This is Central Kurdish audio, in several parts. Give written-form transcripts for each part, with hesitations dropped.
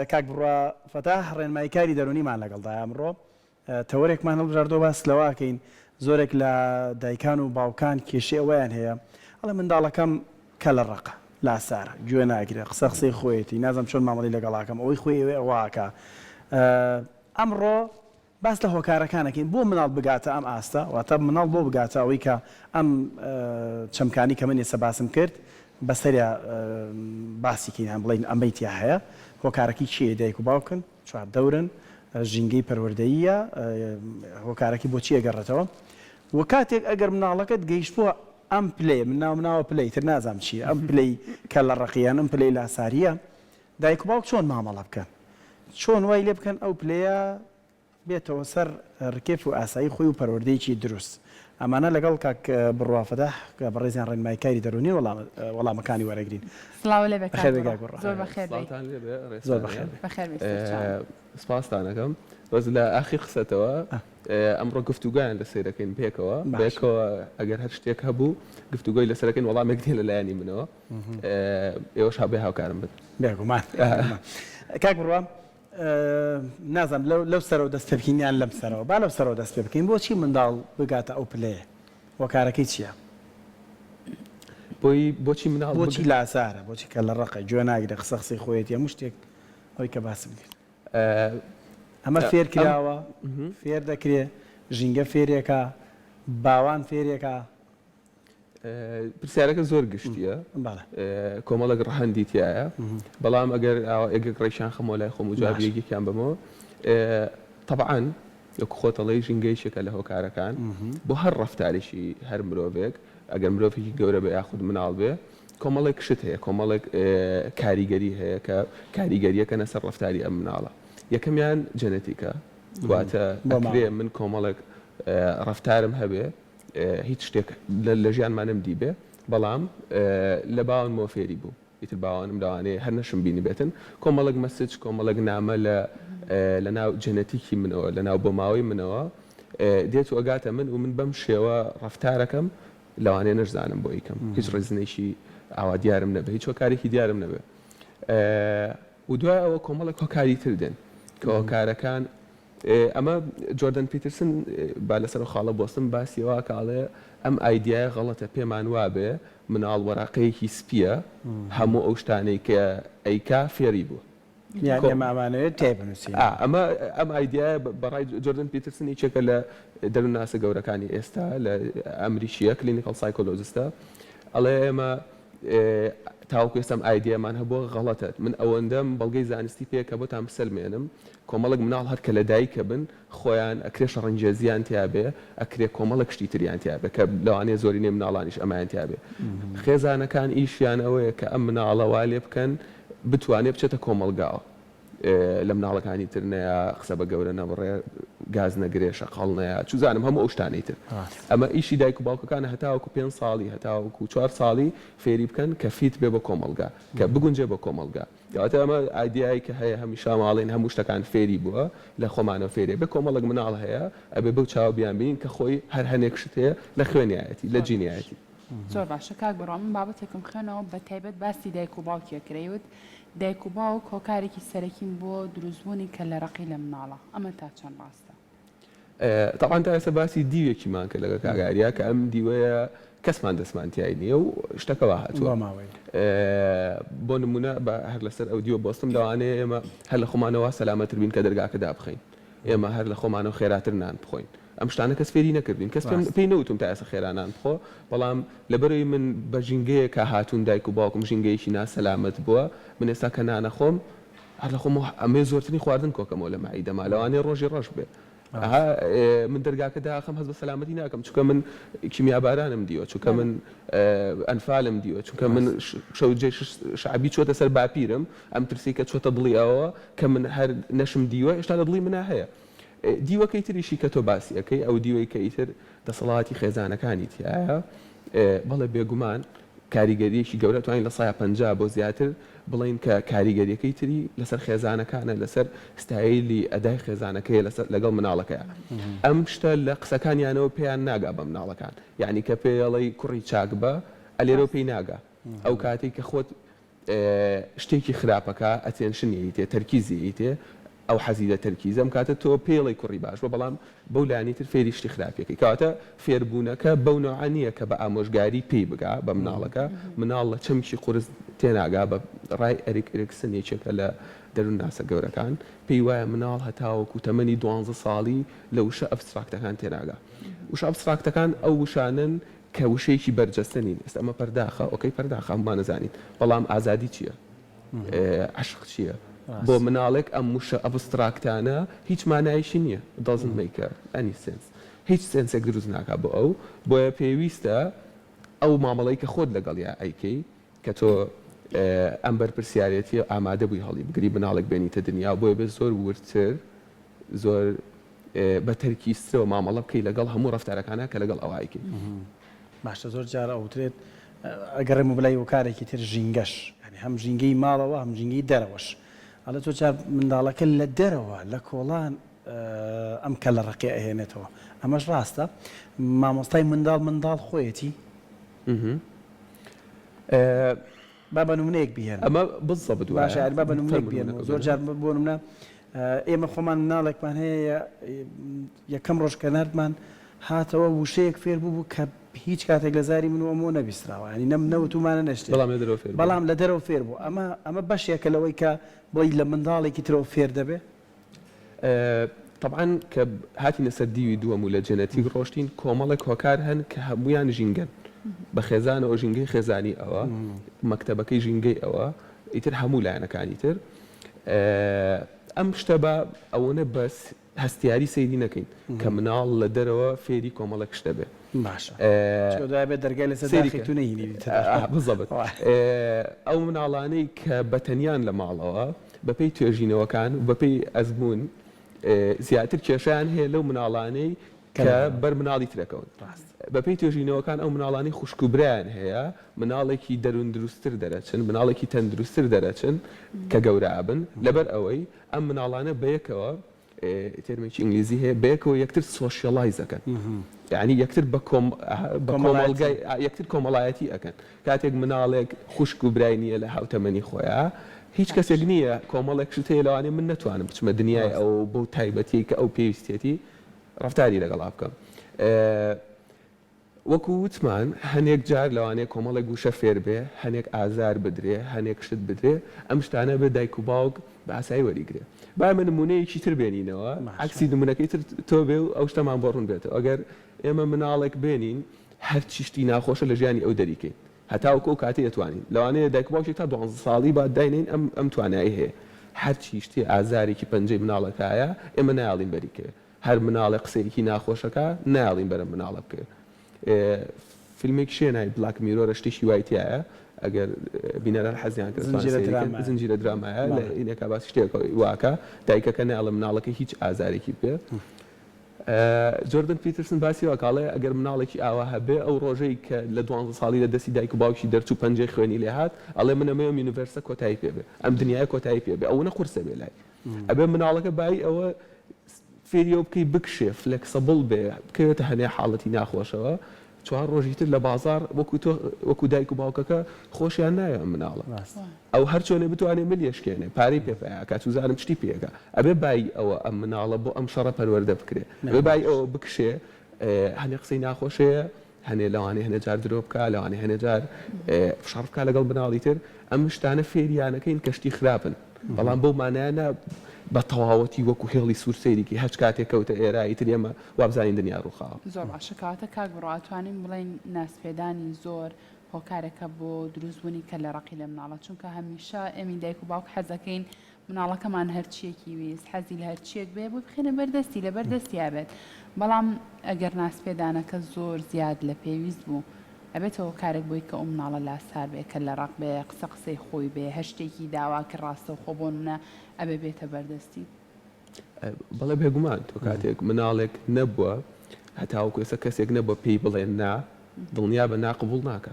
کاک بڕوا فەتاح ڕێنماییکاری دەرونیمان لەگەڵدا ئەمڕۆ تەوەرێکمان هەڵبژاردۆ باس لەواکەین زۆرێک لە دایکان و باوکان کێشەی ئەویان هەیە ئەڵێ منداڵەکەم کە لە ڕقە لاسارە گوێ ناگرێ قسەی خۆیەتی نازم چۆن مامەڵی لەگەڵاکەم ئەوەی خۆی ئەوواکە ئەمڕۆ باس لە هۆکارەکانەکەین بۆ مناڵ بگاتە ئەم ئاستە واتە مناڵ بۆ بگاتە ئەوەی کە ئەم چەمکانی کە من ێستا باسم کرد بەسەریا باسیکەین هەم بڵین ئەمەیتیا هەیە هۆکارەکی چیە دایک و باوکن چوار دەورن ژینگەی پەروەردەییە هۆکارەکی بۆچی ئەگەڕێتەوە و کاتێک ئەگەر مناڵەکەت گەیشتووە ئەم پلێ مناوە پلەی تر نازام چیە ئەم پلەی کە لە ڕقییان ئەم پلەی لاساریە دایک و باوک چۆن مامەڵە بکەن چۆن وای لێ بکەن ئەو پلەیە بێتەوە سەر ڕکێف و ئاسایی خۆی و پەروەردەیەکی دروست ئەمانە لەگەڵ کاک بڕوا فەتاح کە بەڕێزیان ڕێنماییکاری دەرونی وەڵامەکانی وەرەگرین زۆر بەخێر سپاسدانەکەم بەس لە ئاخی قسەتەوە ئەمڕۆ گفتوگویان لە سیرەکەین پێکەوە ئەگەر هەر شتێک هەبوو گفتوگۆی لەسەرەکەین وەڵامێک دێ لەلایەنی منەوە ئێوەش هەبێ هاوکارم بن بێگومان کاک بڕوا نازم لەو سەرەوە دەست پێ بکەینیان لەم سەرەوە با لەو سەرەوە دەست پێ بکەین بۆچی منداڵ بگاتە ئەو پلەیە هۆکارەکەی چییە بۆچی مناڵ بۆچی لاسارە بۆچی کە لە ڕقە گوێ ناگرێت قسەی خۆیەتی هەموو شتێک ئەوەی کە باسم کرد ئەمە فێر کراوە فێر دەکرێت ژینگە فێرێکە باوان فێرێکە پرسیارەکە زۆر گشتیە کۆمەڵک ڕەهەندی تایە بەڵام ئەگەر ئێگەک ڕێشان خەمەوە لای خۆم و جوابیەکێکیان بمەوە طبعاً یەک خۆتەڵی ژینگەیشێکە لە هۆکارەکان بۆ هەر ڕەفتارێکی هەر مرۆڤێک ئەگەر مرۆڤێکی گەورە بە یاخود مناڵ بێ کۆمەڵێک شت هەیە کۆمەڵێک کاریگەری هەیە کە کاریگەریەکەنە سەر ڕەفتاری ئەم مناڵە یەکەمیان جەنەتیکە واتە ئەکرێ من کۆمەڵێک ڕەفتارم هەبێ هیچ شتێک لە ژیانمانم دی بێ بەڵام لە باوانمەوە فێری بوو ئیتر باوانم لەوانەیە هەر نەشم بینی بێتن کۆمەڵک مەسج کۆمەڵک نامە لە ناو جەنەتیکی منەوە لە ناو بۆماوەی منەوە دێت و ئەگاتە من و من بەم شێوە ڕەفتارەکەم لەوانەیە نەشزانم بۆ ئیکەم هیچ ڕێزنێکی ئاوا دیارم نەبێ هیچ هۆکارێکی دیارم نەبێ و دوای ئەوە کۆمەڵک هۆکاری تر دێن کە هۆکارەکان ئەمە جۆردن پیترسن با لەسەر خاڵە بۆستم باسیەوە کاڵێ ئەم ئایدیایە غەڵەتە پێمان وابێ مناڵ وەراقەیەکی سپیە هەموو ئەو شتانەی کە ئەیکا فێری بووە ئەم ئایدیایە بەڕای جۆردن پیترسن هیچێکە لە دەرون ناسە گەورەکانی ئێستا لە ئەمریکیە کلینیکال سایکۆلۆجستە ئەڵێ ئێمە تاوەکو ئێستام ئایدیامان هەبووە غەڵەتە من ئەوەندەم بەڵگەی زانستی پێکە بۆتان بسەلمێنم کۆمەڵک مناڵ هەر کە لە دایکە بن خۆیان ئەکرێ شەڕەنجێزیان تیابێ ئەکرێ کۆمەڵک شتی تریان تیابێ کە لەوانەیە زۆرینەی مناڵانیش ئەمایان تیابێ خێزانەکان ئیشیان ئەوەیە کە ئەم مناڵە وا لێ بکەن بتوانێت بچێتە کۆمەلگاوە لە مناڵەکانی تر نەیە قسە بە گەورە نەبڕێ گاز نەگرێ شەقاڵ نەیە چوزانم هەموو ئەو شتانەی تر ئەمە ئیشی دایک و باوکەکانە هەتاوەکو 5 ساڵی هەتاوەکو 4 ساڵی فێری بکەن کە فیت بێ بە کۆمەلگا کە بگونجێ بە کۆمەلگا یاواتە ئەمە ئایدیایی کە هەیە هەمیشە ماڵین هەموو شتەکان فێری بووە لە خۆمانەوە فێرێ بێ کۆمەڵک مناڵ هەیە ئەبێ بەو چاو بیان بین کە خۆی هەر هەنێک شت هەیە لە خوێنیایەتی لە جینایەتی زۆر باشە کاک بڕوا من بابەتێکم خوێنەوە بە تایبەت باسی دایک و باوکیە کرێوت دایک و باوک هۆکارێکی سەرەکیم بۆ دروستبوونی کە لە ڕقی لە مناڵە ئەمە تا چەند ڕاستە طبعاً تا ئێستا باسی دیوێکیمان کە لەگە کاگاریە کە ئەم دیوەیە کەسمان دەسمانتیای نییە و شتەکەەوە هاتووە بۆ نمونە بە هەر لەسەر ئەو دیوە بۆستم لەوانەیە ئێمە هەر لە خۆمانەوە سەلامەتر بین کە دەرگاکە دابخەین ئێمە هەر لە خۆمانەوە خێراتر نان بخۆین ئەم شتانە کەس فێری نەکردین کەس پێی نەوتم تا ئێستا خێرانان بخۆ بەڵام لەبەرەوەی من بە ژینگەیە کە هاتوون دایک و باوکم ژینگەیەکی ناسەلامەت بووە من ئێستا کە نانەخۆم هەر لە خۆم ئەمێ زۆرترین خواردن کۆکەمەوە لە مەعیدەما لەوانەیە ڕۆژی ڕەش بێ من دەرگاکە داخەم هەست بە سەلامەتی ناکەم چونکە من کیمیابارانم دیوە چونکە من ئەنفالم دیوە چونکە من شەوجێ شعبی چۆتە سەر باپیرم ئەم ترسی کە چۆتە دڵی ئەوە کە من هەر نەشم دیوە هێشتا لە دڵی منە هەیە دیوەکەی تریشی کە تۆ باسی ئەەکەی ئەو دیوەی کە ئیتر دەسەڵاتی خێزانەکانی تایە بەڵێ بێگومان کاریگەریەکی گەورە توانین لە 150 بۆ زیاتر بڵین کە کاریگەریەکەی تری لەسەر خێزانەکانە لەسەر ستایلی ئەدای خێزانەکەی لەگەڵ مناڵەکەیە ئەم شتە لە قسەکانیانەوە پێیان ناگا بە مناڵەکان یعنی کە پێڵی کوڕی چاک بە ئەلێرە پێی ناگا ئەو کاتێک کە خۆت شتێکی خراپەکە ئەتێنشنی تێ تەرکیزی تێ ئەو حەزی لە تەرکیزم کاتە تۆ پێڵی کوڕی باش بە بەڵام بەو لایەنی تر فێری شتی خراپەکەی کاتە فێربوونەکە بەو نوعانیە کە بە ئامۆژگاری پێی بگا بە مناڵەکە مناڵ لە چەمکی قورس تێناگا بە ڕای ئەریک ئەرکسنێکێکە لە دەروون ناسە گەورەکان پێی وایە مناڵ هەتاوەکو تەمەنی 12 ساڵی لە وشە ئەبستراکتەکان تێناگا وشە ئەبستراکتەکان ئەو وشانن کە وشەیەکی بەرجەستە نین ئێستا ئەمە پەرداخە ئۆکەی پەرداخە هەمومان نەزانین بەڵام ئازادی چییە عشق چییە بۆ مناڵێک ئەم وشە ئەبستراکتانە هیچ مانایشی نییە doesn't make any sense هیچ سنسێک دروست ناکات بۆ ئەو بۆیە پێویستە ئەو مامەڵەی کە خۆت لەگەڵیا ئەیکەی کە تۆ ئەم بەرپرسیارەتی ئامادە بووی هەڵی بگری مناڵێک بێنیتە دنیا بۆیە بێ زۆر ورتر زۆر بە تەرکیزترەوە مامەڵە بکەی لەگەڵ هەموو ڕەفتارەکانە کە لەگەڵ ئەوایکەی باشە زۆر جارە ئەوترێت ئەگەڕێمە بلای وەکارێکی تر ژینگەش ینی هەم ژینگەی ماڵەوە هەم ژینگەی دەرەوەش ئەڵە تۆ جار منداڵەکە لە دەرەوە لە کۆڵان ئەم کە لە ڕقی ئەهێنێتەوە ئەمەش ڕاستە مامۆستای منداڵ خۆیەتی با بە نمونەیەک بهێن ئەمە بزەبت باشە با بە نمونەیەک بهێن زۆر جار بۆ نمونە ئێمە خۆمان مناڵێکمان هەیە یەکەم ڕۆژ کە نردمان هاتەوە وشەیەک فێر بوو کە هیچ کاتێک لە زاری من و ئەمە نەبیستراوە ینی نەوتومانە نەشتێ بەڵام لە دەرەوە فێر بوو ئەمە بەشێکە لەوەی کە بۆی لە منداڵێکی ترەوە فێر دەبێ طبعا کە هاتینە سەر دیوی دووەم و لە جەنەتیک ڕۆشتین کۆمەڵێک هۆکار هەن کە هەمویان ژینگەن بە خێزانەوە ژینگەی خێزانی ئەوە مەکتەبەکەی ژینگەی ئەوە ئیتر هەموو لایەنەکانی تر ئەم شتە بە ئەوەنە بەس هەستیاری سەیری نەکەین کە مناڵ لە دەرەوە فێری کۆمەڵێک شتە بێ باشە بێت دەرگای لە سەری تو نەهینی بزەبت ئەو مناڵانەی کە بەتەنیان لە ماڵەوە بەپێی توێژینەوەکان و بەپێی ئەزمون زیاتر کێشیان هەیە لەو مناڵانەی کە بەر مناڵی ترەکەون بەپێی توێژینەوەکان ئەو مناڵانی خوشکوبرایان هەیە مناڵێکی دەروون دروستتر دەرەچن مناڵێکی تەندروستتر دەرەچن کە گەورابن لەبەر ئەوەی ئەم مناڵانە بەیەکەوە تێرمێکی ئینگلیزی هەیە بەیەکەوە یەکتر سۆشیەڵایز دەکەن یعنی یەکتر بە کۆمەڵگای یەکتر کۆمەڵایەتی ئەکەن کاتێک مناڵێک خوشک و برای نییە لە هاوتەمەنی خۆیان هیچ کەسێک نییە کۆمەڵێک شت هەیە لەوانێ من نەتوانم بچمە دنیای ئەو بۆ تایبەتی کە ئەو پێویستێتی ڕەفتاری لەگەڵا بکەم وەکو وتمان هەنێک جار لەوانەیە کۆمەڵێک گوشە فێر بێ هەنێک ئازار بدرێ هەنێک شت بدرێ ئەم شتانە بێ دایک و باوک بە ئاسایی وەریگرێ با من نمونەیەکی تر بێنینەوە عکسی نمونەکەی تر تۆ بێ و ئەو شتەمان بۆ ڕوون بێتەوە ئەگەر ئێمە مناڵێک بێنین هەر چیشتی ناخۆشە لە ژیانی ئەو دەریکەین هەتاوەکو ئەو کاتی دەتوانین لەوانەیە دایک باوکی تا 12 ساڵی با داینین ئەم توانایی هەیە هەر چیشتی ئازارێکی پەنجەی مناڵەکایە ئێمە نایڵین بەریکەوێ هەر مناڵێک قسەیەکی ناخۆشەکە نایڵین بەرە مناڵە بکە فیلمێک شوێنای بلاک میرۆرە شتێکی وایتیایە ئەگەر بینەران حەزیان کرد زنجیرە درامایە لە ئینێکا باسی شتێک واکە دایکەکە نایڵە مناڵەکە هیچ ئازارێکی بێ جۆردن پیترسن باسی وەکاڵێ ئەگەر مناڵێکی ئاوا هەبێ ئەو ڕۆژەی کە لە 12 ساڵی لە دەستی دایک و باوکی دەرچوو پەنجەی خوێنی لێ هات ئەڵێ منەمەوە یونیڤەرسە کۆتایی پێ بێ ئەم دنیای کۆتایی پێ بێ ئەوە نەقورسە بێ لای ئەبێ مناڵەکە بای ئەوە فێریەوە بکەی بکشێ فلێکسەبڵ بێ بکەوێتە هەنێ حاڵەتی ناخۆشەوە چوار ڕۆژی تر لە بازار وەکو دایک و باوکەکە خۆشیان نایە مناڵە ئەو هەر چۆنێ بتوانێ ملیشکێنێ پارەی پێپەیە کات وزارم شتی پێگە ئەبێ بای ئەوە ئەم مناڵە بۆ ئەم شەڕە پەروەردە بکرێ ئەبێ بای ئەوە بکشێ هەنێ قسەی ناخۆشەیە هەنێ لەوانێ هەنێ جار درۆ بکە لەوانێ هەنێ جار شەڕ بکە لەگەڵ مناڵی تر ئەم شتانە فێریانەکەین کەشتی خراپن بەڵام بەو مانایانە بە تەواوەتی وەکو هێڵی سوورسەیرێکی هەچ کاتێک کەوتە ئێرایی تر ئێمە وابزانین دنیا ڕووخاوە زۆر باشەکەواتە کاک بڕاتوانین بڵێن ناسپێدانی زۆر هۆکارێکە بۆ دروستبوونی کە لە ڕقی لە مناڵە چونکە هەمیشە ئێمە دایک و باوک حەزەکەین مناڵەکەمان هەرچیەکی ویست حەزی لە هەرچیەک بێ بۆ بخێنە بەردەستی لە بەردەستی بێت بەڵام ئەگەر ناسپێدانەکە زۆر زیاد لە پێویست بوو ئەبێتەوە کارێک بۆی کە ئەو مناڵە لاسار بێ کە لە ڕق بێ قسەی خۆی بێ هەر شتێکی داوا کە ڕاستە و خۆبوونە ئەبێ بێتە بەردەستی بەڵێ بێگومان تۆ کاتێک مناڵێک نەبووە هەتاوەکو ئێستا کەسێک نەبووە پێی بڵێن نا دڵنیا بە ناقبول ناکە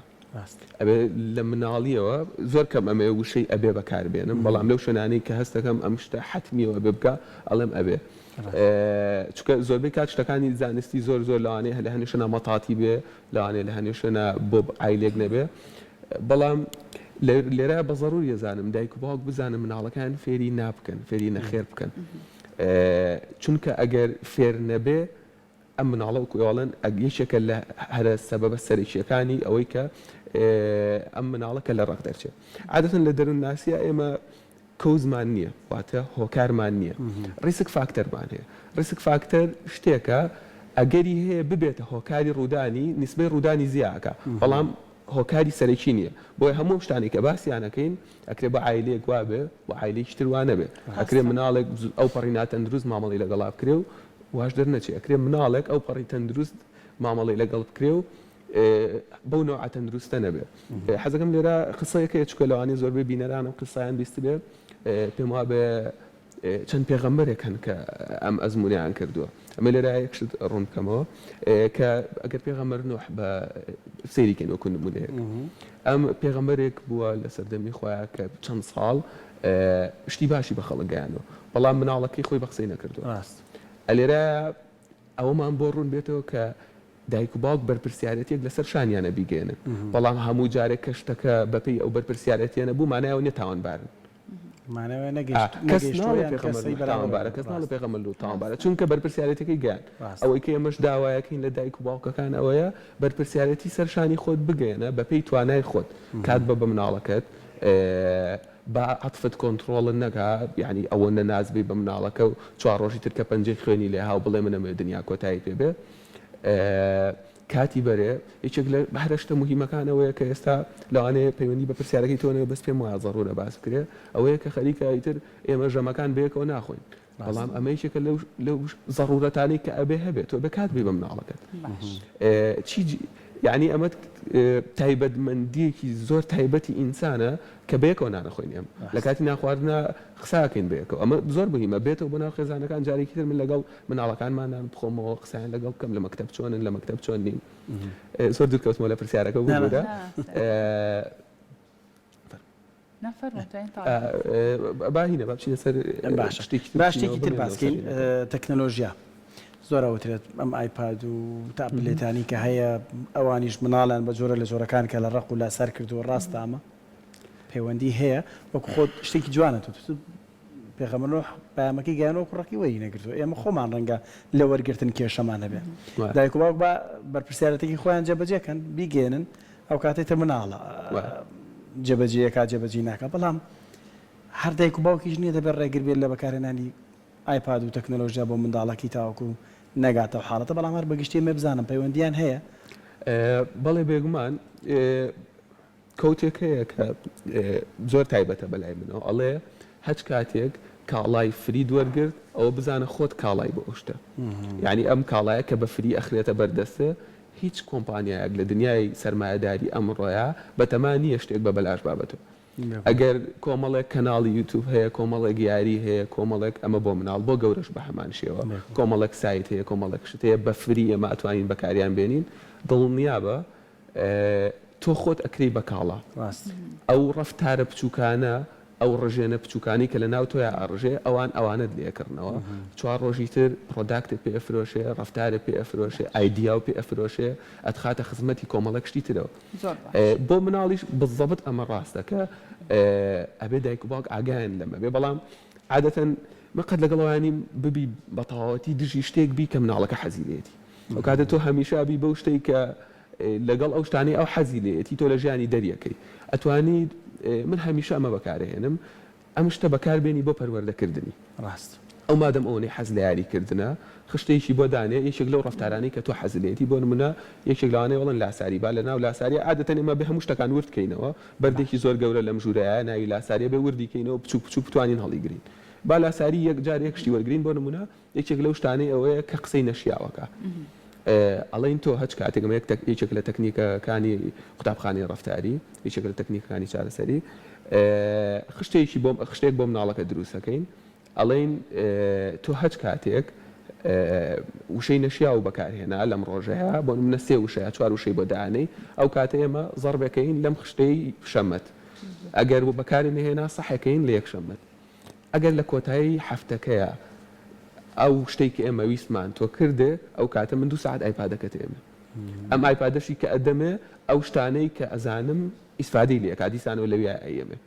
ئەبێ لە مناڵیەوە زۆر کەم ئەمێ وشەی ئەبێ بەکاربێنم بەڵام لەو شوێنانەی کە هەستەکەم ئەم شتە حتمیەوە بێ بکە ئەڵێم ئەبێ چونکە زۆربەی کات شتەکانی زانستی زۆر لەوانەیە لە هەنێ شوێنە مەتاتی بێ لەوانەیە لە هەنێ شوێنە بۆ عیلێک نەبێ بەڵام لێرە بە ضروری زانم دایک و باوک بزانم مناڵەکان فێری نابکەن فێری نەخێر بکەن چونکە ئەگەر فێر نەبێ ئەم مناڵە وکوڵەن ئەگەیشەکە لە هەرە سەبەبە سەرکیەکانی ئەوەی کە ئەم مناڵەکە لە ڕق دەرچێت عادەتەن لە دەروون ناسیە ئێمە کەوزمان نییە واتە هۆکارمان نییە ڕیسک فاکتەرمان هەیە ڕیسک فاکتەر شتێکە ئەگەری هەیە ببێتە هۆکاری ڕوودانی نسبەی ڕوودانی زیاکە بەڵام هۆکاری سەرەکی نییە بۆی هەموو شتانی کە باسییانەکەین ئەکرێ بە عیلەیەک وا بێ بۆ عیلەیەکی تروانە بێ ئەکرێ مناڵێک ئەو پەڕی ناتەندروست مامەڵی لەگەڵا بکرێ و واش دەرنەچێ ئەکرێ مناڵێک ئەو پەڕی تەندروست مامەڵی لەگەڵ بکرێ و بەو نوع تەندروستە نەبێ حەزەکەم لێرە قسەیەکەیە چکە لەوانەیە زۆربەی بینەرانم قسەیان بیست بێ پێم وا بێ چەند پێغەمبەرێک هەن کە ئەم ئەزمونیان کردووە ئەمە لێرە یەکشت ڕوون بکەمەوە کە ئەگەر پێغەمبەر نوح بە سەیریکەین وەکو نمونەیەک ئەم پێغەمبەرێک بووە لە سەردەمی خۆیان کە چەند ساڵ شتی باشی بە خەڵک گەیاندەوە بەڵام مناڵەکەی خۆی بە قسەی نەکردووە ئەلێرە ئەوەمان بۆ ڕوون بێتەوە کە دایک و باوک بەرپرسیارەتێک لەسەر شانیانە بیگەێنن بەڵام هەموو جارێک کە شتەکە بەپێی ئەو بەرپرسیارەتیانە بوو مانایەوە نێ تاوانبارن کەس ناڵە پێغەمبەر و تاوانبارە چونکە بەرپرسیارەتەکەی گیان ئەوەی کە ئێمەش داوایەکەین لە دایک و باوکەکان ئەوەیە بەرپرسیارەتی سەرشانی خۆت بگەێنە بەپێی توانای خۆت کات بە مناڵەکەت با عەتفت کۆنتڕۆڵن نەکا یعنی ئەوە نەنازبی بە مناڵەکە و چوار ڕۆژی تر کە پەنجەی خوێنی لێ هاو بڵێ منەمێ دنیا کۆتایی پێبێ کاتی بەرێ یەکێک لە هەرشتە مهمەکانەوەیە کە ئێستا لەوانەیە پەیوەندی بە پرسیارەکەی تۆنەوە بەس پێم وایە ضرورە باس بکرێ ئەوەیە کە خەریکە ئیتر ئێمە ژەمەکان بەیەکەوە ناخۆین بەڵام ئەمە یەکێکە لەو ضرورەتانی کە ئەبێ هەبێت تۆ بە کات بێ بە مناڵەکەت یعنی ئەمە تایبەتمەندیەکی زۆر تایبەتی ئینسانە کە بەیەکەوە نانەخۆین ئێمە لە کاتی ناخواردنە قساکەین بەیەکەوە ئەمە زۆر مهمە بێتەوە بۆ ناو خێزانەکان جارێکی تر من لەگەڵ مناڵەکانمانان بخۆمەوە قسەیان لەگەڵ بکەم لە مەکتەب چۆنن لە مەکتەب چۆن نین زۆر دوورکەوتمەوە لە پرسیارەکە بووە باهینە بابچینە سەر باشتێکی تر باسکەین تەکنەلۆژیا زۆر ئەوترێت ئەم ئایپاد و تابلێتانی کە هەیە ئەوانیش مناڵیان بە جۆرە لە جۆرەکان کە لە ڕق و لە سەر کردووە ڕاستە ئەمە پەیوەندی هەیە وەکو خۆت شتێکی جوانە تۆ پێغەمبەر پەیامەکەی گەیاندەوە کوڕەکەی وەری نەگرتووە ئێمە خۆمان ڕەنگە لە وەرگرتن کێشەمان هەبێ دایک و باوک بە بەرپرسیارەتێکی خۆیان جێبەجێکەن بیگێنن ئەو کاتێتە مناڵە جێبەجێیەکات جێبەجێ ناکە بەڵام هەر دایک و باوکیش نییە دەبێت ڕێگر بێت لە بەکارهێنانی ئایپاد و تەکنەلۆژیا بۆ منداڵەکی تاوەکو نەگاتەوە حاڵەتە بەڵام هەر بەگشتی مێ بزانم پەیوەندیان هەیە بەڵێ بێگومان کەوتێک هەیە کە زۆر تایبەتە بەلای منەوە ئەڵێ هەچ کاتێک کاڵای فری دووەرگرت ئەوە بزانە خۆت کاڵای بۆ ئەوشتە یعنی ئەم کاڵایە کە بە فری ئەخرێتە بەردەستە هیچ کۆمپانیایەک لە دنیای سەرمایەداری ئەمڕۆیە بەتەمان نییە شتێک بە بەلاش بابەتەوە ئەگەر کۆمەڵێک کەناڵی یوتیوب هەیە کۆمەڵێک یاری هەیە کۆمەڵێک ئەمە بۆ مناڵ بۆ گەورەش بە هەمان شێوە کۆمەڵێک سایت هەیە کۆمەڵێک شت هەیە بە فری ئێمە ئەتوانین بەکاریان بێنین دڵنیا بە تۆ خۆت ئەکرێ بە کاڵا ئەو ڕەفتارە بچووکانە ئەو ڕژێنە بچووکانی کە لە ناو تۆیە ئاڕژێ ئەوانت لێکردنەوە چوار ڕۆژی تر پرۆداکتت پێ ئەفرۆشێ ڕەفتارە پێ ئەفرۆشێ ئایدیا و پێ ئەفرۆشێ ئەتخاتە خزمەتی کۆمەڵێک شتی ترەوە بۆ مناڵیش بزەبت ئەمە ڕاستەکە ئەبێ دایک و باوک ئاگایان لەمە بێ بەڵام عادەتەن مەقەت لەگەڵەوانی ببی بە تەواوەتی دژی شتێک بی کە مناڵەکە حەزیلێتی ئەو کاتە تۆ هەمیشە بی بەو شتێک کە لەگەڵ ئەو شتانەی ئەو حەزیلێتی تۆ لە ژیانی دەریەکەی ئەتوانیت من هەمیشە ئەمە بەکارهێنم ئەم شتە بەکاربێنی بۆ پەروەردەکردنی ڕاست ئەو مادەم ئەوەی حەز لە یاریکردنە خشتێکی بۆ دانێ یەکێک لەو ڕەفتارانەی کە تۆ حەزلێتی بۆ نمونە یەکێک لەوانەیە وڵەن لاساری با لە ناو لاساری عادەتەن ئێمە بە هەموو شتەکان وردکەینەوە بەردێکی زۆر گەورە لەم ژوورەیە ناوی لاساریە بێ وردیکەینەوە بچوو بچوو بتوانین هەڵیگرین با لاساری یەک جار یەک شتی وەرگرین بۆ نمونە یەکێک لەو شتانەی ئەوەیە کە قسەی نەشیاوەکە ئەڵین تۆ هەچ کاتێک یەکێک لە تەکنیکەکانی قوتابخانەی ڕەفتاری یەکێک لە تەکنیکەکانی چارەسەری خشتێک بۆ مناڵەکە دروستەکەین ئەڵین تۆ هەچ کاتێک وشەی نەشیا و بەکارهێنا لەم ڕۆژەیە بۆ منە سێ وشەیە چوار وشەی بۆ دانەی ئەو کاتە ئێمە زەڕبەکەین لەم خشتەی شەمەت ئەگەر بۆ بەکاری نهێنا سەحەکەین لە یەک شەمەت ئەگەر لە کۆتایی هەفتەکەیە ئەو شتێک ئێمە ویستمان تۆ کردێ ئەو کاتە من 2 ساعت ئایپادەکەت ئێمە ئەم ئایپادەشی کە ئەدەمێ ئەو شتانەی کە ئەزانم ئیسفادەی لێ کادیسانەوە لەوێ ئەیەمێ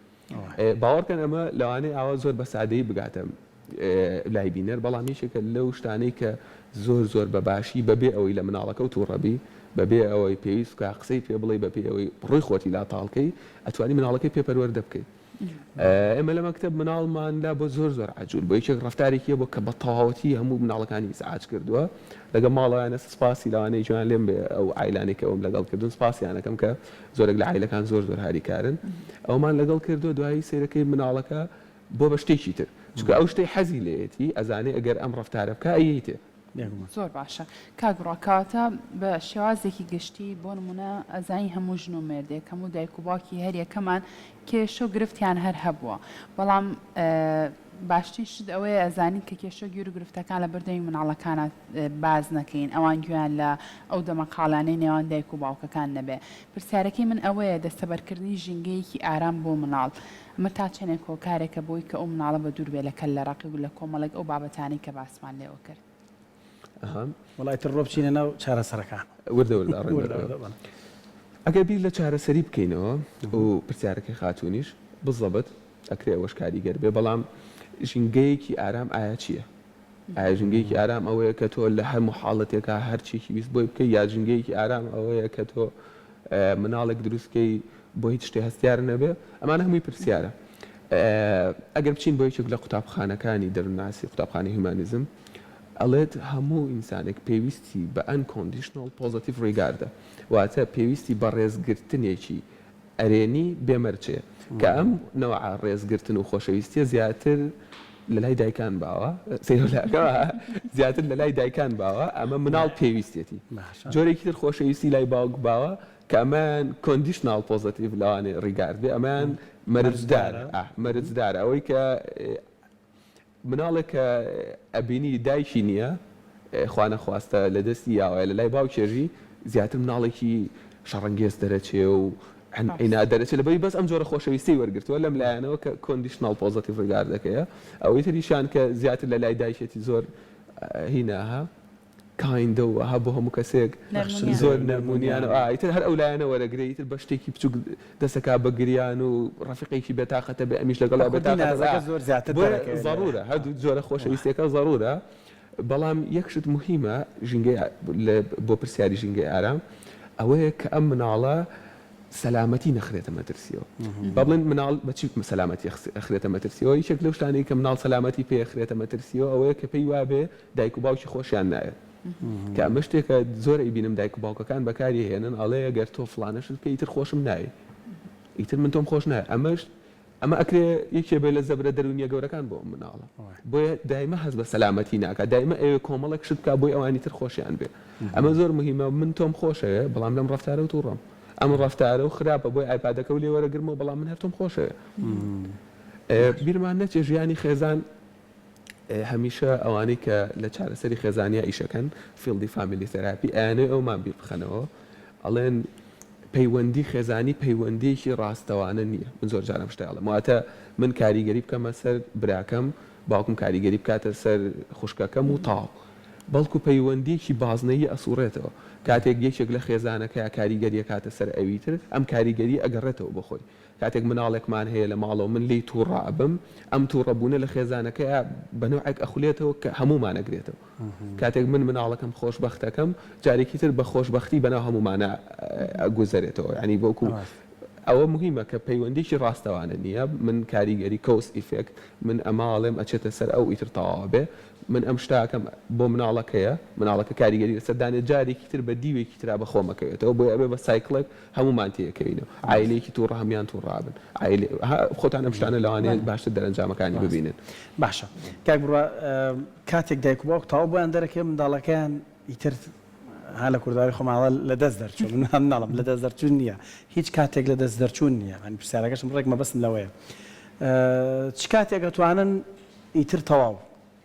باوەڕکەن ئەمە لەوانەیە ئاوا زۆر بە سادەیی بگاتە لای بینەر بەڵام یەکێکە لەو شتانەی کە زۆر بەباشی بەبێ ئەوەی لە مناڵەکە و تووڕەبی بەبێ ئەوەی پێویست کا قسەی پێ بڵێ بەپێ ئەوەی ڕووی خۆتی لا تاڵکەی ئەتوانی مناڵەکەی پێپەروەردە بکەیت ئێمە لە مەکتەب مناڵماندا بۆ زۆر عجول بۆ یەکێک ڕفتارێکی بۆ کە بە تەواوەتی هەموو مناڵەکانی ئیزعاج کردووە لەگەڵ ماڵەوەیانە سپاسی لەوانەیە جوان لێم بێ ئەو عایلانێک ئەوم لەگەڵ کردن سپاسیانەکەم کە زۆرێک لە عایلەکان زۆر هاریکارن ئەومان لەگەڵ کردو دوایی سیرەکەی مناڵەکە بۆ بە شتێکی تر چونکە ئەو شتەی حەزی لێتی ئەزانێ ئەگەر ئەم ڕفتارە بکە ئەیەیتێ زۆر باشە کاگڕاکاتە بە شێوازێکی گشتی بۆ نمونە ئەزانی هەموو ژن و مێردێک هەموو دایک و باوکی هەریەکەمان کێشە و گرفتیان هەر هەبووە بەڵام باشترین شت ئەوەیە ئەزانین کە کێشە گیر و گرفتەکان لە بەردەمی مناڵەکانە باز نەکەین ئەوان گویان لە ئەو دەمەقاڵانەی نێوان دایک و باوکەکان نەبێ پرسیارەکەی من ئەوەیە دەستەبەرکردنی ژینگەیەکی ئارام بۆ مناڵ ئەمە تا چەندێک هۆکارێکە بۆی کە ئەو مناڵە بە دوور بێ لە کەل لە ڕقی و لە کۆمەڵێک ئەو بابەتانەی کە باسمان لێوە کرد وڵای تر ڕۆ بچینە ناو چارەسەرەکان وردە ئەگەر بیر لە چارەسەری بکەینەوە و پرسیارەکەی خاتونیش بزەبت ئەکرێ ئەوەش کاریگەر بێ بەڵام ژینگەیەکی ئارام ئایا چییە؟ ئایا ژینگەیەکی ئارام ئەوەیە کە تۆ لە هەموو حاڵەتێکە هەرچێکی ویست بۆی بکەی یا ژینگەیەکی ئارام ئەوەیە کە تۆ مناڵێک دروستکەی بۆ هیچ شتێ هەستیار نەبێ ئەمانە هەمووی پرسیارە ئەگەر بچین بۆ یەکێک لە قوتابخانەکانی دەروناسی قوتابخانەی هیومانیزم ئەڵێت هەموو ئینسانێک پێویستی بە ئەنکۆندیشنەڵ پۆزیتیڤ ڕێگاردە واتە پێویستی بە ڕێزگرتنێکی ئەرێنی بێمەرجێ کە ئەم نەوەعا ڕێزگرتن و خۆشەویستیە زیاتر لە لای دایکان باوە سێرەکەەوە زیاتر لە لای دایکان باوە ئەمە مناڵ پێویستێتی جۆرێکی تر خۆشەویستی لای باوک باوە کە ئەمان کۆندیشنال پۆزیتیڤ لەوانێ ڕیگارد بێ ئەمان مەرجدارە ئەوەی کە مناڵێک کە ئەبینی دایکی نییە خوانە خواستە لە دەستی یاوایە لە لای باوکێژی زیاتر مناڵێکی شەڕەنگێز دەرەچێ و عینا دەرەچێت لەبەری بەس ئەم جۆرە خۆشەویستی وەرگرتووە لەم لایەنەوە کە کۆندیشنال پۆزیتیڤ ڕێگاردەکەیە ئەوەی تریشان کە زیاتر لە لای دایکێتی زۆر هیناها کایندە و ئەها بۆ هەموو کەسێک زۆر نەرمونیانە ئایتر هەر ئەو لایەنە وەرەگرێتتر بە شتێکی بچووک دەسەکا بەگریان و ڕەفیقێکی بێتاقەتە بێ ئەمیش لەگەڵ بێتاقەتە زۆر زیاتر ضرورە هەردوو جۆرە خۆشەویستەکە ضرورە بەڵام یەک شت مهمە ژینگەی بۆ پرسیاری ژینگەی ئارام ئەوەیە کە ئەم مناڵە سەلامەتی نەخرێتە مەترسیەوە با بڵێن مناڵ بەچی سەلامەتی ئەخرێتە مەترسیەوە یەکێک لەو شتانەی کە مناڵ سەلامەتی پێ ئەخرێتە مەترسیەوە ئەوەیە کە پێی وابێ دایک و باوکی خۆشیان نایە کە ئەمە شتێکە زۆر ئەیبینم دایک و باوکەکان بەکاری هێنن ئەڵێ ئەگەر تۆ فڵانەشت بکە ئیتر خۆشم نایە ئیتر من تۆم خۆش نایە ئەمە ئەکرێ یەکێ بێ لە زەبرە دەرونیە گەورەکان بۆ مناڵە بۆیە دایمە هەست بە سەلامەتی ناکە دایمە ئەوێ کۆمەڵێک شت بکە بۆی ئەوانی تر خۆشیان بێ ئەمە زۆر مهمە من تۆم خۆشەیە بەڵام لەم ڕەفتارە و تووڕەم ئەم ڕەفتارە و خراپە بۆی ئایپادەکە و لێ وەرەگرمەوە بەڵام من هەر تۆم خۆشەیە بیرمان نەچێ ژیانی خێزان هەمیشە ئەوانەی کە لە چارەسەری خێزانیا ئیشەکەن فیلدی فامیلی تەراپی ئەیانەی ئەومان بیر بخەنەوە ئەڵێن پەیوەندی خێزانی پەیوەندیەکی ڕاستەوانە نییە من زۆر جارم شتاڵم واتە من کاریگەری بکەمە سەر براکەم باوکم کاریگەری بکاتە سەر خوشکەکەم و تاو بەڵکو پەیوەندیەکی بازنەیی ئەسوڕێتەوە کاتێک یەکێک لە خێزانەکە کاریگەریە کاتە سەر ئەویتر ئەم کاریگەری ئەگەڕێتەوە بخۆی کاتێک مناڵێکمان هەیە لە ماڵەوە من لی تووڕابم ئەم تووڕەبوونە لە خێزانەکە بەنەوەیەک ئەخولێتەوە کە هەمومان ئەگرێتەوە کاتێک من مناڵەکەم خۆشبەختەکەم جارێکی تر بە خۆشبەختی بەناو هەمومانە ئەگوزارێتەوە ینی بۆکو ئەوە مهمە کە پەیوەندیکی ڕاستەوانە نییە من کاریگەری کۆس ئیفێکت من ئەماڵێم ئەچێتە سەر ئەو ئیتر تەواوە بێ من ئەم شتاکەم بۆ مناڵەکە کاریگەری لەسەردانێت جارێکی تر بە دیوێکی ترا بە خۆمەکەوێتەوە بۆی ئەبێ بە سایکلێک هەمومان تێەکەوینەوە عیلەیەکی تووڕە هەمیان تووڕابن خۆتان ئەم شتانە لەوانەیە باشتر دەرەنجامەکانی ببینن باشە کاک بڕوا کاتێک دایک و باوک تەواو بۆیان دەرەکەی منداڵەکەیان ئیتر ها لە کورداوی خۆماڵە لە دەست دەرچوون من هەم ناڵم لە دەست دەرچوون نییە هیچ کاتێک لە دەست دەرچوون نییە ئەنی پرسیارەکەشم ڕێک مەبەستم لەوەیە چ کاتێک دەتوانن ئیتر تەواو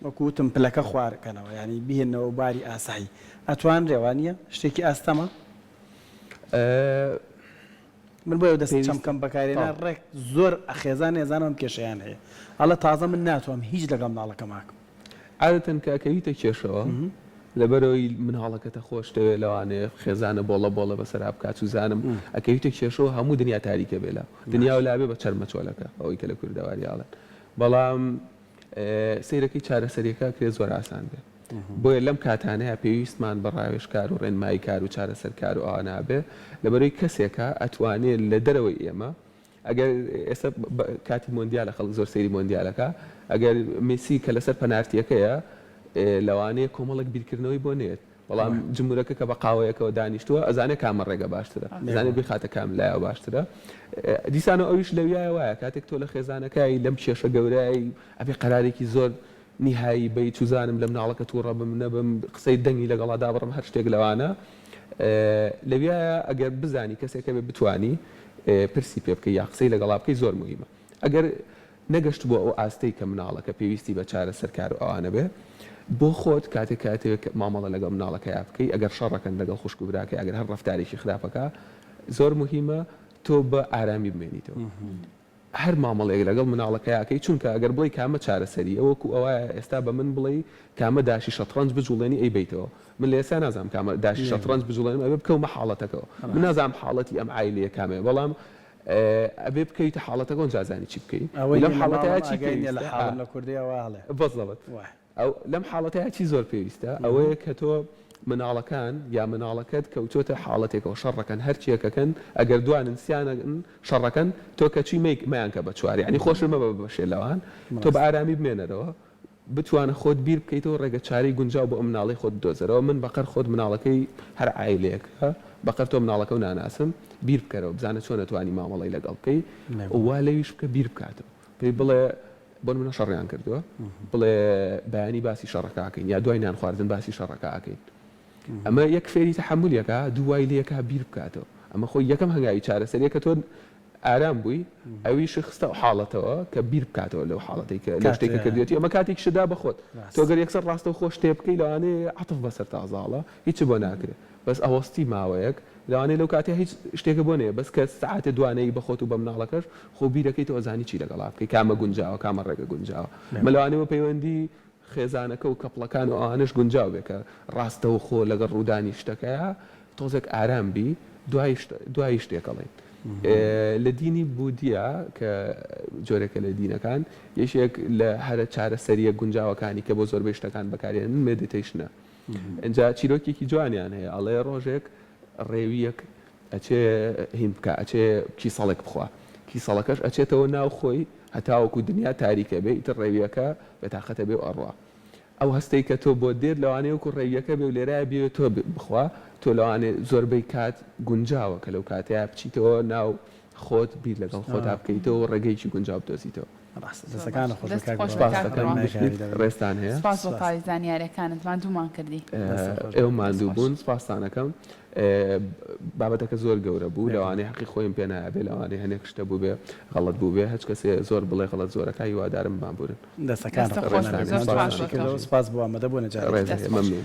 وەکوتم پلەکە خوارکەنەوە ینی بهێنەوە باری ئاسایی ئەتوان ڕێوانە شتێکی ئاستەمە من بۆ دەست چەمکەم بەکارێنە ڕێک زۆر ئەخێزان ێزانم کێشەیان هەیە ئەڵە تازە من ناتوانم هیچ لەگەڵ منداڵەکە ماکەم عادەتەن کاکەویتە کێشەوە لەبەرەوەی مناڵەکەتە خۆشتەوێت لەوانەیە خێزانە بۆڵە بەسەر بکات و زانم ئەکەویتێک کێشەوە هەموو دنیا تاریکە بێلا دنیا و لابێ بە چەرمە چۆلەکە ئەوەی کە لە کوردەواریاڵن بەڵام سیرەکەی چارەسەریەکە کرێ زۆر ئاسان بێ بۆیە لەم کاتانەیە پێویستمان بە ڕاوێژکار و ڕێنمایی کار و چارەسەرکار و ئەوانابێ لەبەرەوەی کەسێکە ئەتوانێت لە دەرەوەی ئێمە ئەگەر ئێستا کاتی مۆندیالە خەڵک زۆر سەیری مۆندیالەکە ئەگەر مسی کە لەسەر پەنارتیەکەیە لەوانەیە کۆمەڵک بیرکردنەوەی بۆ نێت بەڵام جمهورەکە کە بە قاوەیەکەوە دانیشتووە ئەزانێت کامە ڕێگە باشترە ئەزانێت بخاتە کام لایە باشترە دیسانە ئەویش لەویایە وایە کاتێک تۆ لە خێزانەکەی لەم کێشە گەورەی ئەبێ قەرارێکی زۆر نهایی بەی چوزانم لە مناڵەکە تووڕە بم نەبم قسەی دەنگی لەگەڵادا بڕم هەر شتێک لەوانە لەویایە ئەگەر بزانی کەسێکە بێ بتوانی پرسی پێ بکەی یا قسەی لەگەڵا بکەی زۆر مهمە ئەگەر نەگەشت بۆ ئەو ئاستەی کە مناڵەکە پێویستی بە چارە سەرکار و ئەوانە بێ بۆ خۆت کاتێک مامەڵە لەگەڵ مناڵەکە بکەی ئەگەر شەڕەکەن لەگەڵ خوشک و براکەی ئەگەر هەر ڕەفتارێکی خراپەکە زۆر مهمە تۆ بە ئارامی بمێنیتەوە هەر مامەڵەیەک لەگەڵ مناڵەکەیەکەی چونکە ئەگەر بڵی کامە چارەسەری ئەوەکو ئەوە ئێستا بە من بڵێ کامە داشی شەترەنج بجوڵێنی ئەی بیتەوە من لە ئێستا نازانم کامە داشی شەترەنج بجوڵێنم ئەبێ بکەومە حاڵەتەکەەوە من نازانم حاڵەتی ئەم عایلەیە کامێ بەڵام ئەبێ بکەیتە حاڵەتەکە جازانی چی بکەیت لەم حاڵەتەیە چی لە حاڵم لە کوردیەوەڵێ بەڵێت ئەو لەم حاڵەتەیە چی زۆر پێویستە ئەوەیە کە تۆ مناڵەکان یا مناڵەکەت کەوتۆتە حاڵەتێکەوە شەڕەکەن هەرچیەکەکەن ئەگەر دوانن سییانەن شەڕەکەن تۆ کەچی مەیان کە بە چواری ینی خۆشمە بە بەشێلەوان تۆ بە ئارامی بمێنەرەوە بتوانە خۆت بیر بکەیتەوە ڕێگە چاری گونجاو بۆ ئەم مناڵی خۆت دۆزەرەوە من بەقەر خۆت مناڵەکەی هەر عایلەیەکە بەقەر تۆ مناڵەکە و ناناسم بیر بکەرەوە بزانە چۆن نەتوانی مامەڵی لەگەڵ بکەی وا لەویش بکە بیر بکاتەوە پێی بڵێ بۆ منە شەڕیان کردووە بڵێ بەیانی باسی شەڕەکەکەین یا دوای نان خواردن باسی شەڕەکەکەین ئەمە یەک فێری تەحمولیەکە دوای لەکە بیر بکاتەوە ئەمە خۆی یەکەم هەنگاوی چارەسەریە کە تۆ ئارام بووی ئەویش خستە حاڵەتەوە کە بیر بکاتەوە لەو حاڵەتێکە لە شتێکە کردێتی ئەمە کاتێک شدا بەخۆت تۆگەر یەکسەر ڕاستە و خۆش تێ بکەی لەوانەیە عەتف بەسەر تازاڵە هیچ بۆ ناکرێت بەس ئەوەستی ماوەیەک لەوانەیە لەو کاتێ هیچ شتێکە بۆ نەیە بەس کە سەعاتە دوانەی بەخۆت و بە مناڵەکەش خۆ بیرەکەیتەوە زانی چی لەگەڵا بکەی کامە گونجاوە کامە ڕێگە گونجاوە مەلەوانەوە پەیوەندی خێزانەکە و کەپڵەکان و ئەوانش گونجاو بێ کە ڕاستە و خۆ لەگەڵ ڕوودانی شتەکەیە تۆزێک ئارام بی دوای شتێکەڵێن لە دینی بودیە کە جۆرێکە لە دینەکان یەشێک لە هەرە چارەسەریە گونجاوەکانی کە بۆ زۆربەی شتەکان بەکارێن مێدیتیشنە ئەجا چیرۆکێکی جوانیان هەیە ئەڵێ ڕۆژێک ڕێویەک ئەچێ هین بکە ئەچێ کیسەڵێک بخوا کیسەڵەکەش ئەچێتەوە ناو خۆی هەتاوەکو دنیا تاریکە بێ ئیتر ڕێویەکە بەتاقەتە بێ و ئەڕوا ئەو هەستەی کە تۆ بۆ دێت لەوانەیە وکو ڕێویەکە بێ و لێرایە بێ تۆ بخوا تۆ لەوانێ زۆربەی کات گونجاوە کە لەو کاتەیە بچیتەوە ناو خۆت بیر لەگەڵ خۆتا بکەیتەوە ڕێگەیکی گونجاو بدۆزیتەوە ڕێستان هەیە سپاس بۆ پاوی زانیاریەکانت ماندوومان کردی ئێوە ماندوو بوون سپاسانەکەم بابەتەکە زۆر گەورە بوو لەوانەیە حەقی خۆیم پێ نایابێ لەوانەیە هەنێک شتە بوو بێ غەڵەت بوو بێ هیچ کەسێ زۆر بڵێ غەڵەت زۆرەکە هیوادارم بان بورن دەستەکان سپاس بۆ ئەمەدە بوونە جارێ مەمنون